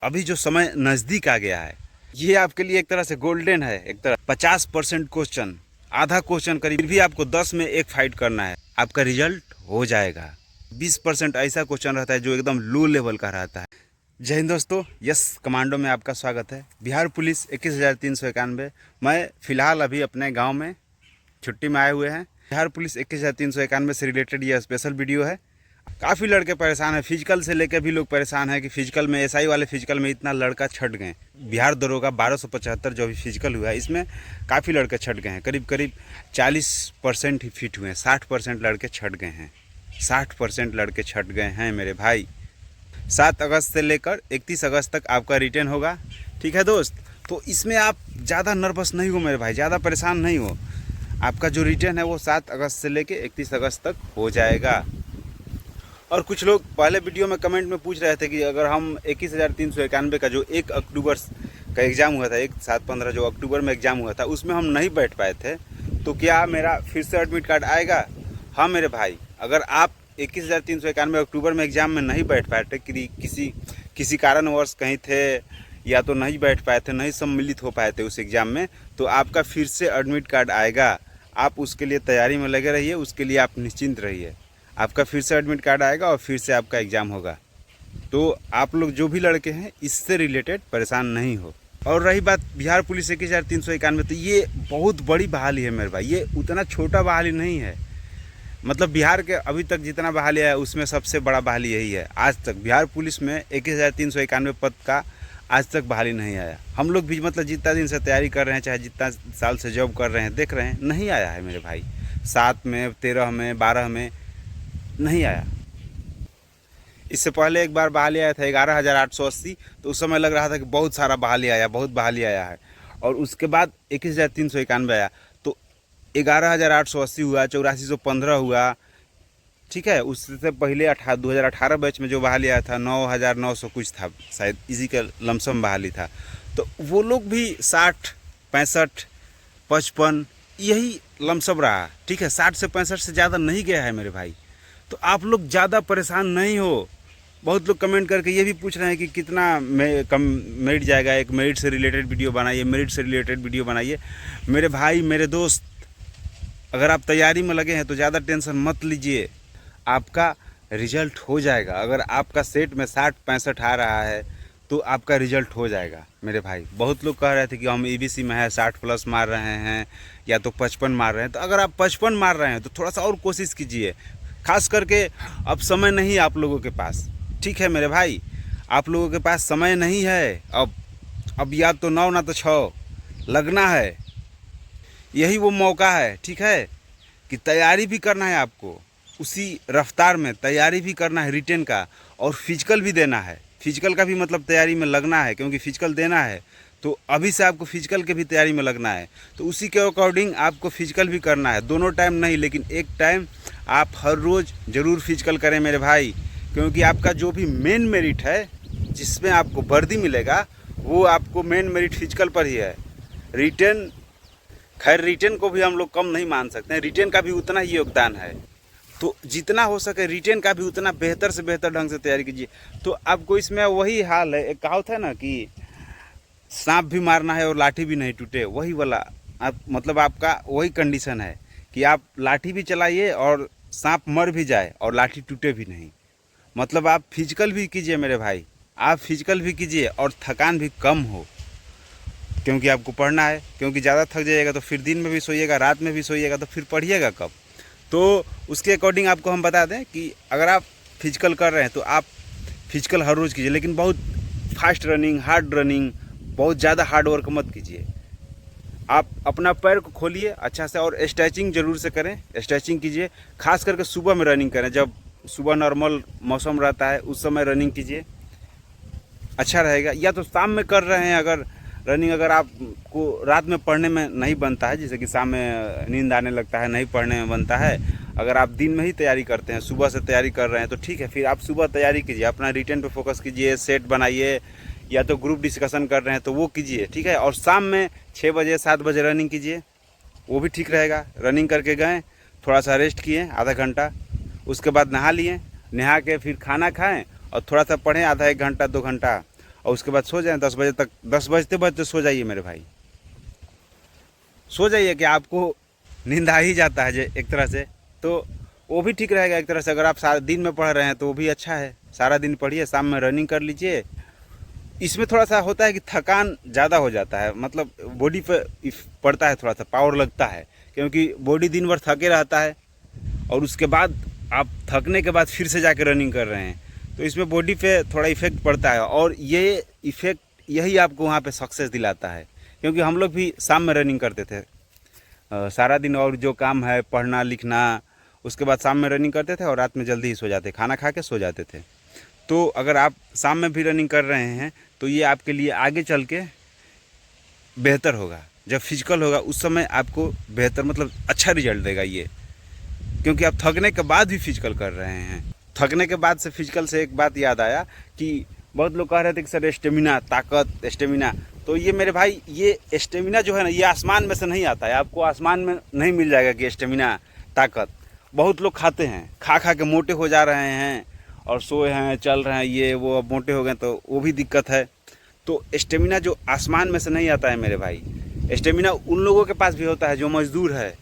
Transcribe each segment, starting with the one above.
अभी जो समय नज़दीक आ गया है, ये आपके लिए एक तरह से गोल्डन है। एक तरह 50% क्वेश्चन, आधा क्वेश्चन करीब, फिर भी आपको 10 में एक फाइट करना है, आपका रिजल्ट हो जाएगा। 20% ऐसा क्वेश्चन रहता है जो एकदम लो लेवल का रहता है। जय हिंद दोस्तों, यस कमांडो में आपका स्वागत है। बिहार पुलिस 21,391। मैं फ़िलहाल अभी अपने गाँव में छुट्टी में आए हुए हैं। बिहार पुलिस 21,391 से रिलेटेड यह स्पेशल वीडियो है। काफ़ी लड़के परेशान हैं, फिजिकल से लेकर भी लोग परेशान हैं कि फिजिकल में, एसआई वाले फिजिकल में इतना लड़का छट गए। बिहार दरोगा 1275 जो भी फिजिकल हुआ है, इसमें काफ़ी लड़के छट गए हैं। करीब करीब 40% ही फिट हुए हैं, 60% लड़के छट गए हैं। 60% लड़के छट गए हैं मेरे भाई। 7 अगस्त से लेकर 31 अगस्त तक आपका रिटर्न होगा, ठीक है दोस्त। तो इसमें आप ज़्यादा नर्वस नहीं हो मेरे भाई, ज़्यादा परेशान नहीं हो। आपका जो रिटर्न है वो 7 अगस्त से लेकर 31 अगस्त तक हो जाएगा। और कुछ लोग पहले वीडियो में कमेंट में पूछ रहे थे कि अगर हम 21,391 का जो 1 अक्टूबर का एग्ज़ाम हुआ था, 1/7/15 जो अक्टूबर में एग्ज़ाम हुआ था, उसमें हम नहीं बैठ पाए थे, तो क्या मेरा फिर से एडमिट कार्ड आएगा? हाँ मेरे भाई, अगर आप 21,391 अक्टूबर में एग्ज़ाम में नहीं बैठ पाए थे, किसी कारणवश कहीं थे या तो नहीं बैठ पाए थे, नहीं सम्मिलित हो पाए थे उस एग्ज़ाम में, तो आपका फिर से एडमिट कार्ड आएगा। आप उसके लिए तैयारी में लगे रहिए, उसके लिए आप निश्चिंत रहिए। आपका फिर से एडमिट कार्ड आएगा और फिर से आपका एग्ज़ाम होगा। तो आप लोग जो भी लड़के हैं इससे रिलेटेड परेशान नहीं हो। और रही बात बिहार पुलिस 21,391, तो ये बहुत बड़ी बहाली है मेरे भाई। ये उतना छोटा बहाली नहीं है। मतलब बिहार के अभी तक जितना बहाली है उसमें सबसे बड़ा बहाली यही है। आज तक बिहार पुलिस में 21,391 पद का आज तक बहाली नहीं आया। हम लोग भी मतलब जितना दिन से तैयारी कर रहे हैं, चाहे जितना साल से जॉब कर रहे हैं, देख रहे हैं, नहीं आया है मेरे भाई। 7 में, 13 में, 12 में नहीं आया। इससे पहले एक बार बहाली आया था 11,880, तो उस समय लग रहा था कि बहुत सारा बहाली आया, बहुत बहाली आया है। और उसके बाद 21,391 आया, तो 11,880 हुआ, 8415 हुआ, ठीक है। उससे पहले 2018 बैच में जो बहाली आया था 9,900 कुछ था, शायद इसी का लमसम बहाली था। तो वो लोग भी 60, 65, 55 यही लमसम रहा, ठीक है। 60 से 65 से ज़्यादा नहीं गया है मेरे भाई। तो आप लोग ज़्यादा परेशान नहीं हो। बहुत लोग कमेंट करके ये भी पूछ रहे हैं कि कितना कम मेरिट जाएगा, एक मेरिट से रिलेटेड वीडियो बनाइए, मेरिट से रिलेटेड वीडियो बनाइए। मेरे भाई, मेरे दोस्त, अगर आप तैयारी में लगे हैं तो ज़्यादा टेंशन मत लीजिए, आपका रिजल्ट हो जाएगा। अगर आपका सेट में 60-65 आ रहा है तो आपका रिजल्ट हो जाएगा मेरे भाई। बहुत लोग कह रहे थे कि हम ईबीसी में है 60+ मार रहे हैं या तो 55 मार रहे हैं। तो अगर आप 55 मार रहे हैं तो थोड़ा सा और कोशिश कीजिए। खास करके अब समय नहीं आप लोगों के पास, ठीक है मेरे भाई। आप लोगों के पास समय नहीं है अब या तो 9 ना तो 6 लगना है। यही वो मौका है, ठीक है, कि तैयारी भी करना है आपको, उसी रफ्तार में तैयारी भी करना है रिटेन का, और फिजिकल भी देना है। फिजिकल का भी मतलब तैयारी में लगना है, क्योंकि फिजिकल देना है तो अभी से आपको फिजिकल के भी तैयारी में लगना है। तो उसी के अकॉर्डिंग आपको फिजिकल भी करना है। दोनों टाइम नहीं, लेकिन एक टाइम आप हर रोज़ ज़रूर फिजिकल करें मेरे भाई, क्योंकि आपका जो भी मेन मेरिट है, जिसमें आपको वर्दी मिलेगा, वो आपको मेन मेरिट फिजिकल पर ही है। रिटेन, खैर रिटेन को भी हम लोग कम नहीं मान सकते हैं, रिटेन का भी उतना ही योगदान है। तो जितना हो सके रिटेन का भी उतना बेहतर से बेहतर ढंग से तैयारी कीजिए। तो आपको इसमें वही हाल है, एक कहावत है ना कि सांप भी मारना है और लाठी भी नहीं टूटे, वही वाला आप मतलब आपका वही कंडीशन है कि आप लाठी भी चलाइए और सांप मर भी जाए और लाठी टूटे भी नहीं। मतलब आप फिजिकल भी कीजिए मेरे भाई, आप फिजिकल भी कीजिए और थकान भी कम हो, क्योंकि आपको पढ़ना है। क्योंकि ज़्यादा थक जाइएगा तो फिर दिन में भी सोइएगा, रात में भी सोइएगा, तो फिर पढ़िएगा कब? तो उसके अकॉर्डिंग आपको हम बता दें कि अगर आप फिजिकल कर रहे हैं तो आप फिजिकल हर रोज़ कीजिए, लेकिन बहुत फास्ट रनिंग, हार्ड रनिंग, बहुत ज़्यादा हार्ड वर्क मत कीजिए। आप अपना पैर को खोलिए अच्छा से और स्ट्रेचिंग ज़रूर से करें, स्ट्रेचिंग कीजिए। खास करके सुबह में रनिंग करें, जब सुबह नॉर्मल मौसम रहता है उस समय रनिंग कीजिए, अच्छा रहेगा। या तो शाम में कर रहे हैं अगर रनिंग, अगर आपको रात में पढ़ने में नहीं बनता है, जैसे कि शाम में नींद आने लगता है, नहीं पढ़ने में बनता है, अगर आप दिन में ही तैयारी करते हैं, सुबह से तैयारी कर रहे हैं, तो ठीक है, फिर आप सुबह तैयारी कीजिए, अपना रिटेन पे फोकस कीजिए, सेट बनाइए, या तो ग्रुप डिस्कशन कर रहे हैं तो वो कीजिए, ठीक है। और शाम में 6 बजे 7 बजे रनिंग कीजिए, वो भी ठीक रहेगा। रनिंग करके गए, थोड़ा सा रेस्ट किए आधा घंटा, उसके बाद नहा लिए, नहा के फिर खाना खाएं और थोड़ा सा पढ़ें आधा 1 घंटा 2 घंटा, और उसके बाद सो जाएं 10 बजे तक। 10 बजते बजते सो जाइए मेरे भाई, सो जाइए कि आपको नींद आ ही जाता है एक तरह से, तो वो भी ठीक रहेगा एक तरह से। अगर आप सारा दिन में पढ़ रहे हैं तो वो भी अच्छा है, सारा दिन पढ़िए, शाम में रनिंग कर लीजिए। इसमें थोड़ा सा होता है कि थकान ज़्यादा हो जाता है, मतलब बॉडी पे पड़ता है, थोड़ा सा पावर लगता है, क्योंकि बॉडी दिन भर थके रहता है और उसके बाद आप थकने के बाद फिर से जाकर रनिंग कर रहे हैं, तो इसमें बॉडी पे थोड़ा इफेक्ट पड़ता है। और ये इफेक्ट यही आपको वहाँ पे सक्सेस दिलाता है, क्योंकि हम लोग भी शाम में रनिंग करते थे सारा दिन, और जो काम है पढ़ना लिखना, उसके बाद शाम में रनिंग करते थे और रात में जल्दी ही सो जाते, खाना खा के सो जाते थे। तो अगर आप शाम में भी रनिंग कर रहे हैं तो ये आपके लिए आगे चल के बेहतर होगा। जब फिजिकल होगा उस समय आपको बेहतर, मतलब अच्छा रिजल्ट देगा ये, क्योंकि आप थकने के बाद भी फिजिकल कर रहे हैं। थकने के बाद से फिजिकल से एक बात याद आया कि बहुत लोग कह रहे थे कि सर स्टेमिना, ताकत, स्टेमिना, तो ये मेरे भाई ये स्टेमिना जो है ना, ये आसमान में से नहीं आता है, आपको आसमान में नहीं मिल जाएगा कि स्टेमिना, ताकत। बहुत लोग खाते हैं, खा खा के मोटे हो जा रहे हैं और सोए हैं, चल रहे हैं, ये वो, अब मोटे हो गए, तो वो भी दिक्कत है। तो स्टेमिना जो आसमान में से नहीं आता है मेरे भाई, स्टेमिना उन लोगों के पास भी होता है जो मजदूर है।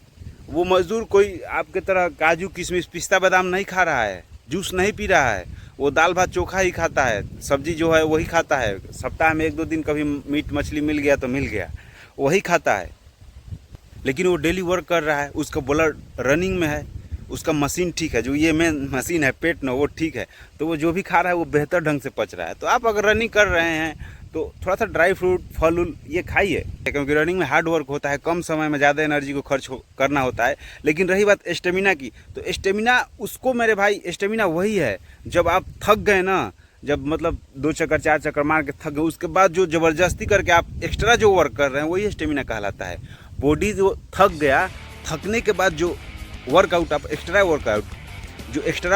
वो मजदूर कोई आपके तरह काजू किशमिश पिस्ता बादाम नहीं खा रहा है, जूस नहीं पी रहा है, वो दाल भात चोखा ही खाता है, सब्जी जो है वही खाता है, सप्ताह में 1-2 दिन कभी मीट मछली मिल गया तो मिल गया, वही खाता है। लेकिन वो डेली वर्क कर रहा है, उसका ब्लड रनिंग में है, उसका मशीन ठीक है, जो ये मेन मशीन है पेट में वो ठीक है, तो वो जो भी खा रहा है वो बेहतर ढंग से पच रहा है। तो आप अगर रनिंग कर रहे हैं तो थोड़ा सा ड्राई फ्रूट, फल उल ये खाइए, क्योंकि रनिंग में हार्ड वर्क होता है, कम समय में ज़्यादा एनर्जी को खर्च करना होता है। लेकिन रही बात स्टेमिना की, तो स्टेमिना उसको मेरे भाई, स्टेमिना वही है जब आप थक गए ना, जब मतलब 2 चक्कर 4 चक्कर मार के थक गए, उसके बाद जो ज़बरदस्ती करके आप एक्स्ट्रा जो वर्क कर रहे हैं वही स्टेमिना कहलाता है। बॉडी जो थक गया, थकने के बाद जो वर्कआउट, आप एक्स्ट्रा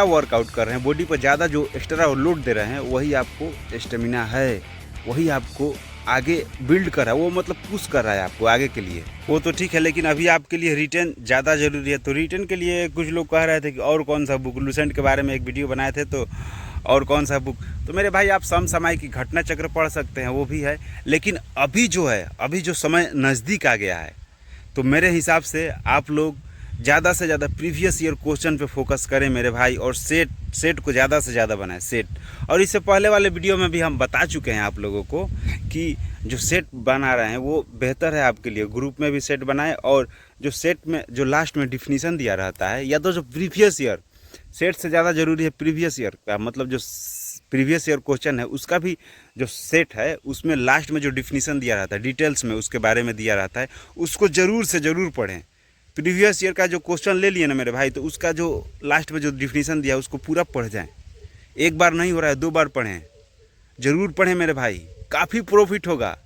वर्कआउट कर रहे हैं, बॉडी पर ज़्यादा जो एक्स्ट्रा लोड दे रहे हैं, वही आपको स्टेमिना है, वही आपको आगे बिल्ड कर रहा है, वो मतलब पुश कर रहा है आपको आगे के लिए। वो तो ठीक है, लेकिन अभी आपके लिए रिटर्न ज़्यादा ज़रूरी है। तो रिटर्न के लिए कुछ लोग कह रहे थे कि और कौन सा बुक, लूसेंट के बारे में एक वीडियो बनाए थे, तो और कौन सा बुक, तो मेरे भाई आप समसामयिक घटना चक्र पढ़ सकते हैं, वो भी है। लेकिन अभी जो समय नज़दीक आ गया है, तो मेरे हिसाब से आप लोग ज़्यादा से ज़्यादा प्रीवियस ईयर क्वेश्चन पे फोकस करें मेरे भाई, और सेट को ज़्यादा से ज़्यादा बनाएं, सेट। और इससे पहले वाले वीडियो में भी हम बता चुके हैं आप लोगों को कि जो सेट बना रहे हैं वो बेहतर है आपके लिए, ग्रुप में भी सेट बनाएं। और जो सेट में जो लास्ट में डिफिनीशन दिया रहता है, या तो जो प्रीवियस ईयर, सेट से ज़्यादा ज़रूरी है प्रीवियस ईयर का, मतलब जो प्रीवियस ईयर क्वेश्चन है उसका भी जो सेट है, उसमें लास्ट में जो डिफिनीशन दिया रहता है, डिटेल्स में उसके बारे में दिया रहता है, उसको ज़रूर से ज़रूर पढ़ें। प्रीवियस ईयर का जो क्वेश्चन ले लिए ना मेरे भाई, तो उसका जो लास्ट में जो डिफिनीशन दिया उसको पूरा पढ़ जाएं। एक बार नहीं हो रहा है, 2 बार पढ़ें, ज़रूर पढ़ें मेरे भाई, काफ़ी प्रॉफिट होगा।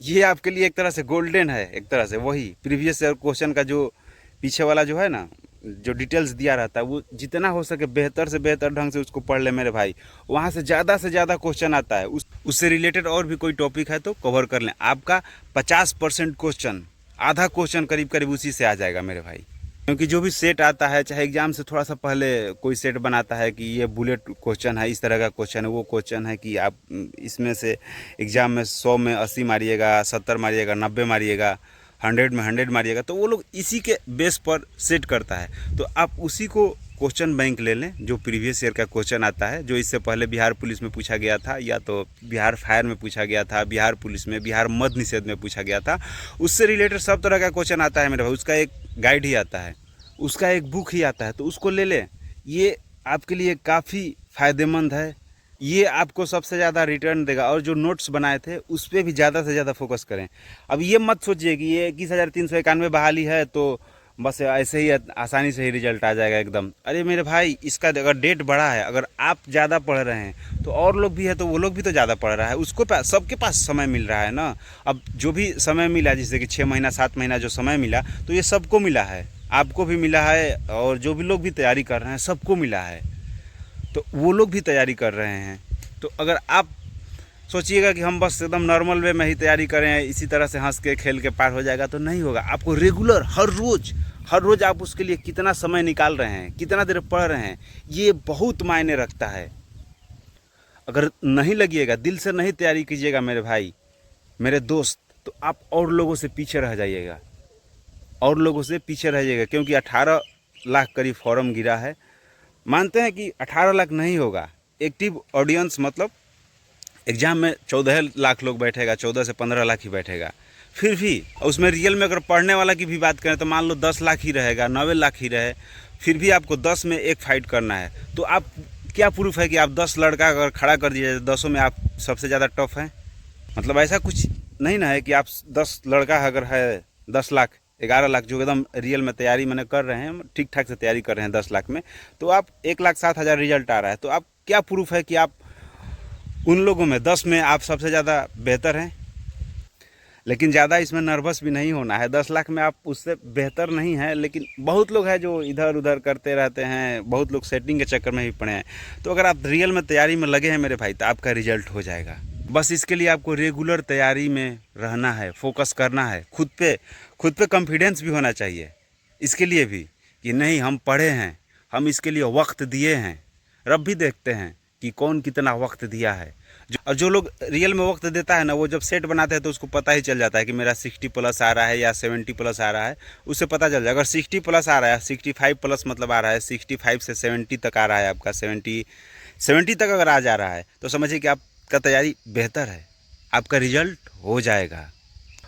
ये आपके लिए एक तरह से गोल्डन है, एक तरह से वही प्रीवियस ईयर क्वेश्चन का जो पीछे वाला जो है ना, जो डिटेल्स दिया रहता है, वो जितना हो सके बेहतर से बेहतर ढंग से उसको पढ़ ले मेरे भाई। वहाँ से ज़्यादा क्वेश्चन आता है, उससे रिलेटेड और भी कोई टॉपिक है तो कवर कर लें। आपका 50% क्वेश्चन, आधा क्वेश्चन करीब उसी से आ जाएगा मेरे भाई। क्योंकि जो भी सेट आता है, चाहे एग्जाम से थोड़ा सा पहले कोई सेट बनाता है कि ये बुलेट क्वेश्चन है, इस तरह का क्वेश्चन है, वो क्वेश्चन है कि आप इसमें से एग्ज़ाम में 100 में 80 मारिएगा, 70 मारिएगा, 90 मारिएगा, 100 में 100 मारिएगा, तो वो लोग इसी के बेस पर सेट करता है। तो आप उसी को क्वेश्चन बैंक ले लें, जो प्रीवियस ईयर का क्वेश्चन आता है, जो इससे पहले बिहार पुलिस में पूछा गया था, या तो बिहार फायर में पूछा गया था, बिहार पुलिस में, बिहार मद्य निषेध में पूछा गया था, उससे रिलेटेड सब तरह का क्वेश्चन आता है मेरे भाई। उसका एक गाइड ही आता है, उसका एक बुक ही आता है, तो उसको ले लें। ये आपके लिए काफ़ी फ़ायदेमंद है, ये आपको सबसे ज़्यादा रिटर्न देगा। और जो नोट्स बनाए थे उस पर भी ज़्यादा से ज़्यादा फोकस करें। अब ये मत सोचिए कि ये 21,391 बहाली है तो बस ऐसे ही आसानी से ही रिजल्ट आ जाएगा एकदम। अरे मेरे भाई, इसका अगर डेट बड़ा है, अगर आप ज़्यादा पढ़ रहे हैं तो और लोग भी है, तो वो लोग भी तो ज़्यादा पढ़ रहा है, उसको सबके पास समय मिल रहा है ना। अब जो भी समय मिला, जैसे कि 6 महीना 7 महीना जो समय मिला, तो ये सबको मिला है, आपको भी मिला है, और जो भी लोग भी तैयारी कर रहे हैं सबको मिला है, तो वो लोग भी तैयारी कर रहे हैं। तो अगर आप सोचिएगा कि हम बस एकदम नॉर्मल वे में ही तैयारी करें, इसी तरह से हंस के खेल के पार हो जाएगा, तो नहीं होगा। आपको रेगुलर हर रोज़ आप उसके लिए कितना समय निकाल रहे हैं, कितना देर पढ़ रहे हैं, ये बहुत मायने रखता है। अगर नहीं लगिएगा, दिल से नहीं तैयारी कीजिएगा मेरे भाई, मेरे दोस्त, तो आप और लोगों से पीछे रह जाइएगा, और लोगों से पीछे रह जाइएगा। क्योंकि 18 लाख करीब फॉर्म गिरा है। मानते हैं कि 18 लाख नहीं होगा, एक्टिव ऑडियंस मतलब एग्ज़ाम में 14 लाख लोग बैठेगा, 14 से 15 लाख ही बैठेगा। फिर भी उसमें रियल में अगर पढ़ने वाला की भी बात करें तो मान लो 10 लाख ही रहेगा, 90 लाख ही रहे, फिर भी आपको 10 में एक फाइट करना है। तो आप क्या प्रूफ है कि आप 10 लड़का अगर खड़ा कर दीजिए 10 में आप सबसे ज़्यादा टफ हैं? मतलब ऐसा कुछ नहीं ना है कि आप 10 लड़का अगर है 10 लाख 11 लाख जो एकदम रियल में तैयारी मैंने कर रहे हैं, ठीक ठाक से तैयारी कर रहे हैं 10 लाख में, तो आप 1,07,000 रिजल्ट आ रहा है। तो आप क्या प्रूफ है कि आप उन लोगों में 10 में आप सबसे ज़्यादा बेहतर हैं? लेकिन ज़्यादा इसमें नर्वस भी नहीं होना है। 10 लाख में आप उससे बेहतर नहीं हैं, लेकिन बहुत लोग हैं जो इधर उधर करते रहते हैं, बहुत लोग सेटिंग के चक्कर में भी पड़े हैं। तो अगर आप रियल में तैयारी में लगे हैं मेरे भाई, तो आपका रिजल्ट हो जाएगा। बस इसके लिए आपको रेगुलर तैयारी में रहना है, फोकस करना है, खुद पे कॉन्फिडेंस भी होना चाहिए इसके लिए भी कि नहीं हम पढ़े हैं, हम इसके लिए वक्त दिए हैं। रब भी देखते हैं कि कौन कितना वक्त दिया है। जो लोग रियल में वक्त देता है ना, वो जब सेट बनाते हैं तो उसको पता ही चल जाता है कि मेरा 60 प्लस आ रहा है या 70 प्लस आ रहा है, उससे पता चल जाए। अगर 60 प्लस आ रहा है, 65 प्लस मतलब आ रहा है, 65 से 70 तक आ रहा है, आपका 70 तक अगर आ जा रहा है, तो समझिए कि आपका तैयारी बेहतर है, आपका रिजल्ट हो जाएगा।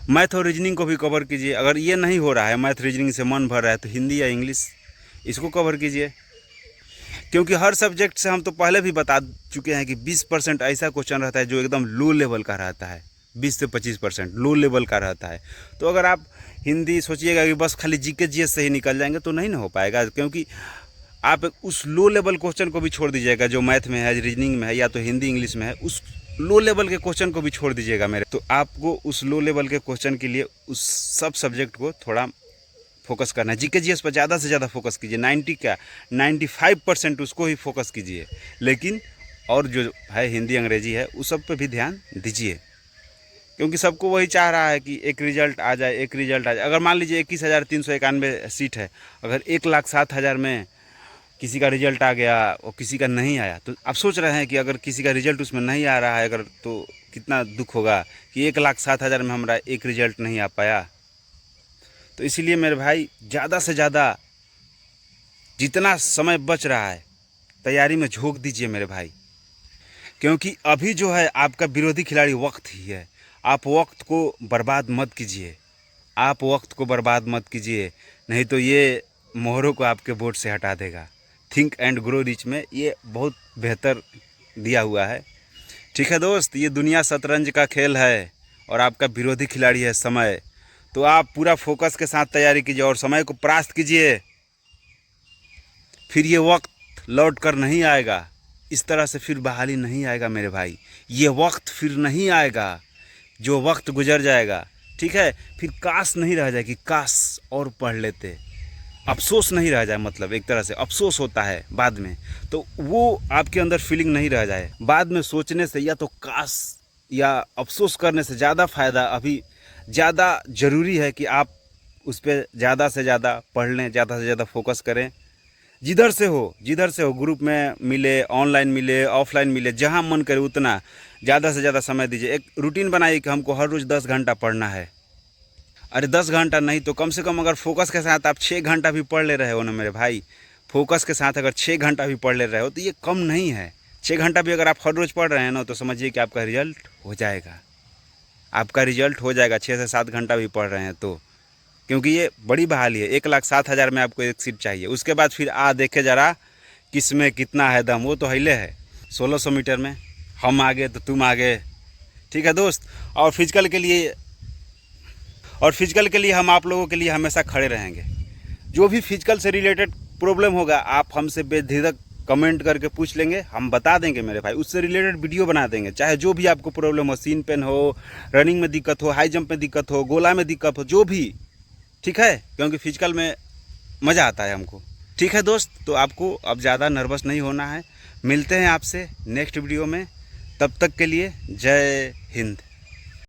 मैथ और रीजनिंग को भी कवर कीजिए। अगर ये नहीं हो रहा है, मैथ रीजनिंग से मन भर रहा है, तो हिंदी या इंग्लिश इसको कवर कीजिए। क्योंकि हर सब्जेक्ट से हम तो पहले भी बता चुके हैं कि 20% ऐसा क्वेश्चन रहता है जो एकदम लो लेवल का रहता है, 20 से 25% लो लेवल का रहता है। तो अगर आप हिंदी सोचिएगा कि बस खाली जीके जीएस से ही निकल जाएंगे तो नहीं ना हो पाएगा। क्योंकि आप उस लो लेवल क्वेश्चन को भी छोड़ दीजिएगा जो मैथ में है, रीजनिंग में है, या तो हिंदी इंग्लिश में है, उस लो लेवल के क्वेश्चन को भी छोड़ दीजिएगा मेरे। तो आपको उस लो लेवल के क्वेश्चन के लिए उस सब सब्जेक्ट को थोड़ा फोकस करना है। जीके जीएस पर ज़्यादा से ज़्यादा फोकस कीजिए, 95% उसको ही फोकस कीजिए। लेकिन और जो है हिंदी अंग्रेजी है उस सब पे भी ध्यान दीजिए, क्योंकि सबको वही चाह रहा है कि एक रिजल्ट आ जाए, एक रिजल्ट आ जाए। अगर मान लीजिए 21,391 सीट है, अगर 1,07,000 में किसी का रिजल्ट आ गया और किसी का नहीं आया, तो आप सोच रहे हैं कि अगर किसी का रिजल्ट उसमें नहीं आ रहा है अगर, तो कितना दुख होगा कि 1,07,000 में हमारा एक रिजल्ट नहीं आ पाया। तो इसीलिए मेरे भाई ज़्यादा से ज़्यादा जितना समय बच रहा है तैयारी में झोंक दीजिए मेरे भाई। क्योंकि अभी जो है आपका विरोधी खिलाड़ी वक्त ही है। आप वक्त को बर्बाद मत कीजिए, आप वक्त को बर्बाद मत कीजिए, नहीं तो ये मोहरों को आपके बोर्ड से हटा देगा। थिंक एंड ग्रो रिच में ये बहुत बेहतर दिया हुआ है। ठीक है दोस्त, ये दुनिया शतरंज का खेल है और आपका विरोधी खिलाड़ी है समय। तो आप पूरा फोकस के साथ तैयारी कीजिए और समय को परास्त कीजिए। फिर ये वक्त लौट कर नहीं आएगा, इस तरह से फिर बहाली नहीं आएगा मेरे भाई। ये वक्त फिर नहीं आएगा, जो वक्त गुजर जाएगा, ठीक है, फिर काश नहीं रह जाए कि काश और पढ़ लेते, अफसोस नहीं रह जाए। मतलब एक तरह से अफसोस होता है बाद में, तो वो आपके अंदर फीलिंग नहीं रह जाए। बाद में सोचने से या तो काश या अफसोस करने से ज़्यादा फ़ायदा, अभी ज़्यादा ज़रूरी है कि आप उस पर ज़्यादा से ज़्यादा पढ़ लें, ज़्यादा से ज़्यादा फोकस करें। जिधर से हो, ग्रुप में मिले, ऑनलाइन मिले, ऑफलाइन मिले, जहाँ मन करे उतना ज़्यादा से ज़्यादा समय दीजिए। एक रूटीन बनाइए कि हमको हर रोज़ 10 घंटा पढ़ना है। अरे 10 घंटा नहीं तो कम से कम अगर फोकस के साथ आप 6 घंटा भी पढ़ ले रहे हो ना मेरे भाई, फोकस के साथ अगर 6 घंटा भी पढ़ ले रहे हो तो ये कम नहीं है। 6 घंटा भी अगर आप हर रोज़ पढ़ रहे हैं ना, तो समझिए कि आपका रिजल्ट हो जाएगा, आपका रिजल्ट हो जाएगा। 6 से 7 घंटा भी पढ़ रहे हैं तो, क्योंकि ये बड़ी बहाली है। 1,07,000 में आपको एक सीट चाहिए। उसके बाद फिर देखे ज़रा किस में कितना है दम। वो तो हिले है 1600 मीटर में, हम आगे तो तुम आगे। ठीक है दोस्त, और फिजिकल के लिए हम आप लोगों के लिए हमेशा खड़े रहेंगे। जो भी फिजिकल से रिलेटेड प्रॉब्लम होगा आप हमसे बेझिझक कमेंट करके पूछ लेंगे, हम बता देंगे मेरे भाई, उससे रिलेटेड वीडियो बना देंगे। चाहे जो भी आपको प्रॉब्लम हो, सीन पेन हो, रनिंग में दिक्कत हो, हाई जंप में दिक्कत हो, गोला में दिक्कत हो, जो भी, ठीक है, क्योंकि फिजिकल में मज़ा आता है हमको। ठीक है दोस्त, तो आपको अब ज़्यादा नर्वस नहीं होना है। मिलते हैं आपसे नेक्स्ट वीडियो में, तब तक के लिए जय हिंद।